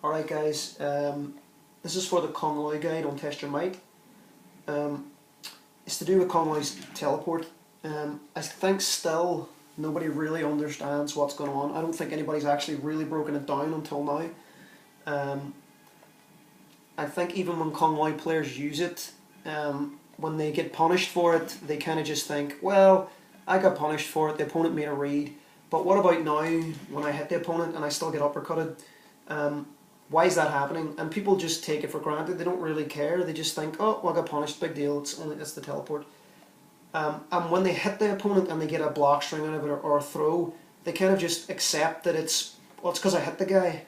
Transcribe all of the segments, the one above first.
Alright guys, this is for the Kung Lao guide on Test Your Might. It's to do with Kung Lao's teleport. I think still nobody really understands what's going on. I don't think anybody's actually really broken it down until now. I think even when Kung Lao players use it, when they get punished for it, they kind of just think, well, I got punished for it, the opponent made a read, but what about now when I hit the opponent and I still get uppercutted? Why is that happening? And people just take it for granted. They don't really care. They just think, oh, well, I got punished, big deal, it's the teleport. And when they hit the opponent and they get a block string out of it or a throw, they kind of just accept that it's because I hit the guy.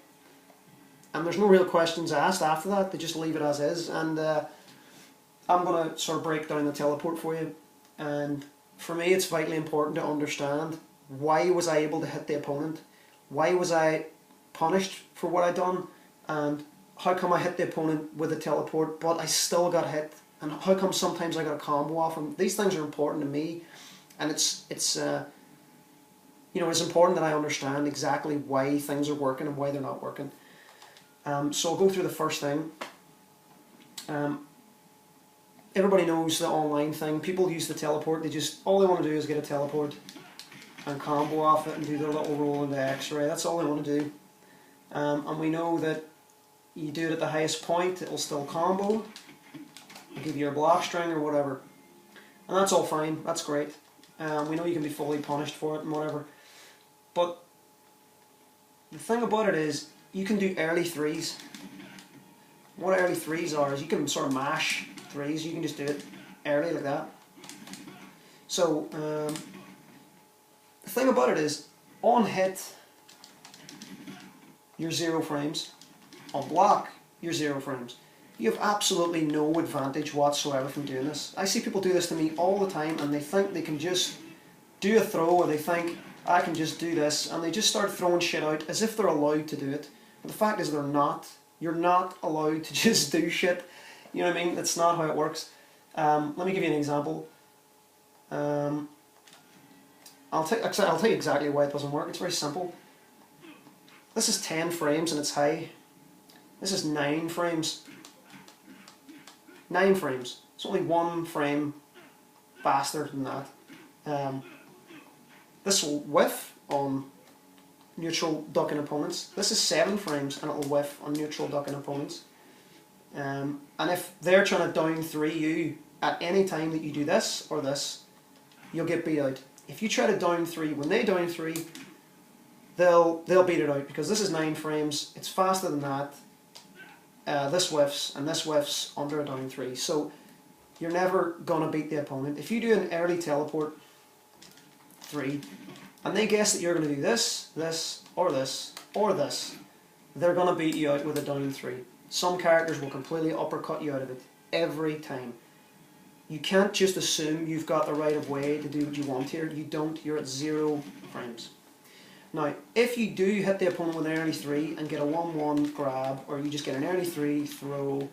And there's no real questions asked after that. They just leave it as is. And I'm going to sort of break down the teleport for you. And for me, it's vitally important to understand, why was I able to hit the opponent? Why was I punished for what I done? And how come I hit the opponent with a teleport but I still got hit? And how come sometimes I got a combo off him? These things are important to me, and it's important that I understand exactly why things are working and why they're not working. So I'll go through the first thing. Everybody knows the online thing. People use the teleport. All they want to do is get a teleport and combo off it and do their little roll into X-ray. That's all they want to do. And we know that you do it at the highest point, it will still combo, it'll give you a block string or whatever. And that's all fine, that's great. We know you can be fully punished for it and whatever. But the thing about it is, you can do early threes. What early threes are is you can sort of mash threes, you can just do it early like that. So, the thing about it is, on hit, you're 0 frames. On block, you're 0 frames. You have absolutely no advantage whatsoever from doing this. I see people do this to me all the time, and they think they can just do a throw, or they think, I can just do this, and they just start throwing shit out as if they're allowed to do it. But the fact is they're not. You're not allowed to just do shit. You know what I mean? That's not how it works. Let me give you an example. I'll tell you exactly why it doesn't work. It's very simple. This is 10 frames and it's high. This is 9 frames. 9 frames. It's only 1 frame faster than that. This will whiff on neutral ducking opponents. This is 7 frames and it will whiff on neutral ducking opponents. And if they're trying to down 3 you at any time that you do this or this, you'll get beat out. If you try to down 3 when they down 3, they'll beat it out, because this is 9 frames, it's faster than that. This whiffs, and this whiffs under a down 3. So you're never going to beat the opponent. If you do an early teleport 3, and they guess that you're going to do this, this, or this, or this, they're going to beat you out with a down 3. Some characters will completely uppercut you out of it, every time. You can't just assume you've got the right of way to do what you want here. You don't, you're at 0 frames. Now, if you do hit the opponent with an early 3 and get a 1-1 grab, or you just get an early 3 throw,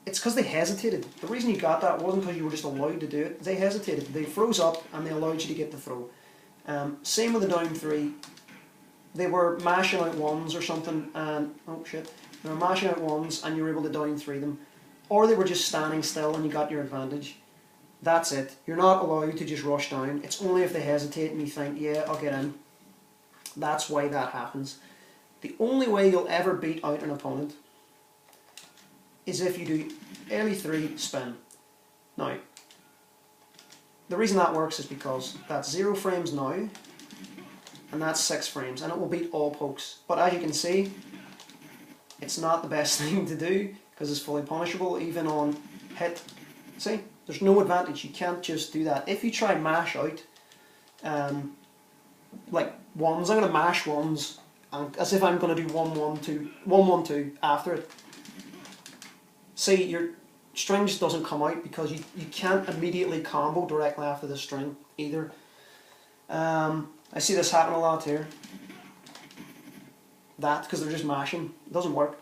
it's because they hesitated. The reason you got that wasn't because you were just allowed to do it. They hesitated. They froze up and they allowed you to get the throw. Same with the down 3. They were mashing out 1s or something, and oh shit, they were mashing out 1s and you were able to down 3 them. Or they were just standing still and you got your advantage. That's it. You're not allowed to just rush down. It's only if they hesitate and you think, yeah, I'll get in. That's why that happens. The only way you'll ever beat out an opponent is if you do early 3 spin. Now, the reason that works is because that's 0 frames now, and that's 6 frames, and it will beat all pokes. But as you can see, it's not the best thing to do, because it's fully punishable, even on hit. See, there's no advantage. You can't just do that. If you try mash out, like 1s, I'm going to mash 1s, as if I'm going to do 1-1-2, 1-1-2 after it. See, your string just doesn't come out because you can't immediately combo directly after the string either. I see this happen a lot here. That, because they're just mashing, it doesn't work.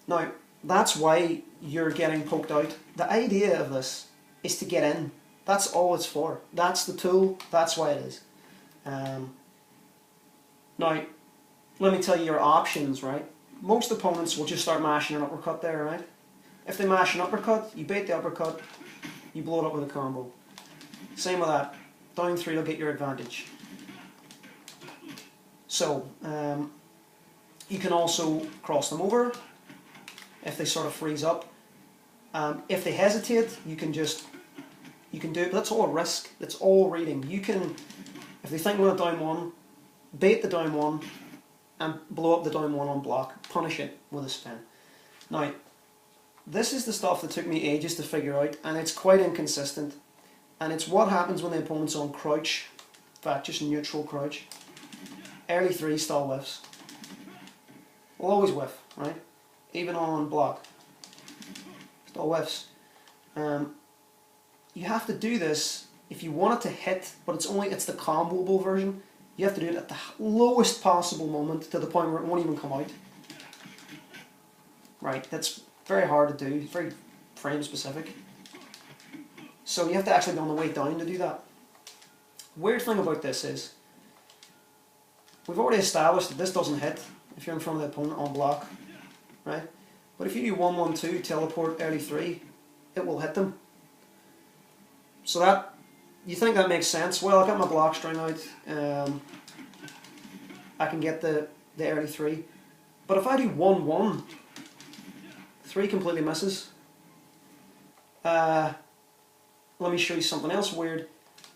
Now, that's why you're getting poked out. The idea of this is to get in. That's all it's for. That's the tool, that's why it is. Now, let me tell you your options, right? most opponents will just start mashing an uppercut there, right? If they mash an uppercut, you bait the uppercut, you blow it up with a combo. Same with that. Down 3 will get your advantage. So, you can also cross them over if they sort of freeze up. If they hesitate, you can do it, but that's all a risk. That's all reading. You can, if they think we're at down 1, bait the down 1 and blow up the down 1 on block. Punish it with a spin. Now, this is the stuff that took me ages to figure out, and it's quite inconsistent. And it's what happens when the opponent's on crouch. In fact, just neutral crouch. Early 3 stall whiffs. Will always whiff, right? Even on block. Stall whiffs. You have to do this if you want it to hit, but it's the comboable version. You have to do it at the lowest possible moment to the point where it won't even come out. Right, that's very hard to do. It's very frame specific. So you have to actually be on the way down to do that. Weird thing about this is, we've already established that this doesn't hit if you're in front of the opponent on block, right? But if you do 1-1-2, teleport early 3, it will hit them. So that, you think that makes sense? Well, I got my block string out, I can get the early 3. But if I do 1-1, 3 completely misses. Let me show you something else weird.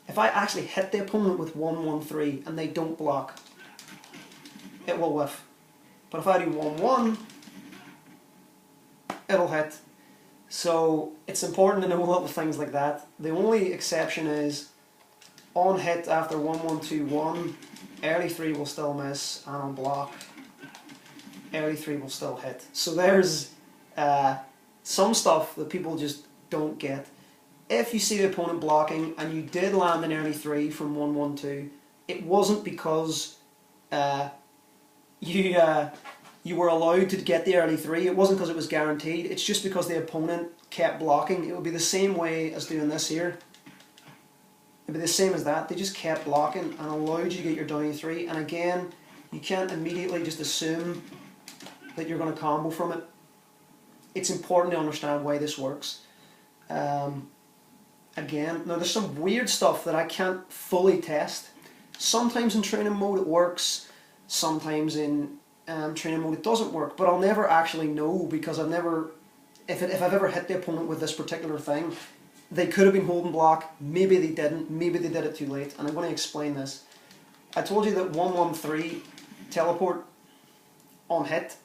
If I actually hit the opponent with 1-1-3 and they don't block, it will whiff. But if I do 1-1, it'll hit. So it's important to know little things like that. The only exception is on hit after 1-1-2-1, early 3 will still miss, and on block, early 3 will still hit. So there's some stuff that people just don't get. If you see the opponent blocking and you did land an early 3 from 1-1-2, it wasn't because you were allowed to get the early 3. It wasn't because it was guaranteed. It's just because the opponent kept blocking. It would be the same way as doing this here. It'd be the same as that. They just kept blocking and allowed you to get your down 3. And again, you can't immediately just assume that you're going to combo from it. It's important to understand why this works. Again, now there's some weird stuff that I can't fully test. Sometimes in training mode it works, sometimes in training mode it doesn't work, but I'll never actually know because I've never, if I've ever hit the opponent with this particular thing, they could have been holding block, maybe they didn't, maybe they did it too late, and I'm going to explain this. I told you that 1-1-3 teleport on hit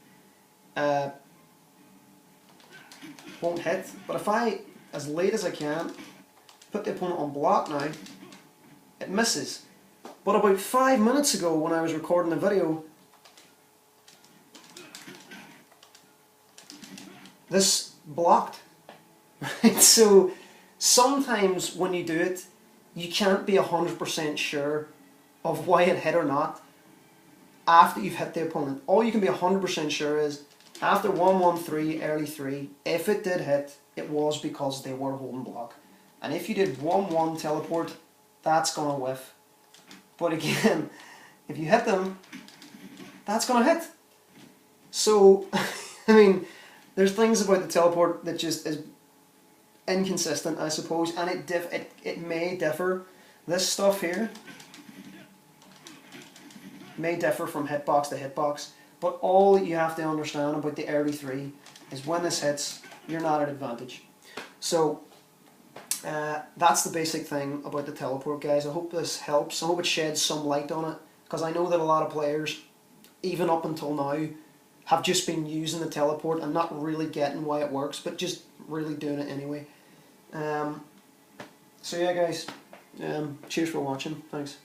won't hit, but if I, as late as I can, put the opponent on block now, it misses. But about 5 minutes ago when I was recording the video, this blocked. Right? So sometimes when you do it, you can't be 100% sure of why it hit or not after you've hit the opponent. All you can be 100% sure is after 1-1-3, early 3, if it did hit, it was because they were holding block. And if you did 1-1 teleport, that's going to whiff. But again, if you hit them, that's going to hit. So, I mean, there's things about the teleport that just is inconsistent, I suppose, and it may differ. This stuff here may differ from hitbox to hitbox, but all that you have to understand about the early 3 is when this hits, you're not at advantage. So, that's the basic thing about the teleport, guys. I hope this helps. I hope it sheds some light on it, because I know that a lot of players, even up until now, have just been using the teleport and not really getting why it works, but just really doing it anyway. So yeah, guys, cheers for watching. Thanks.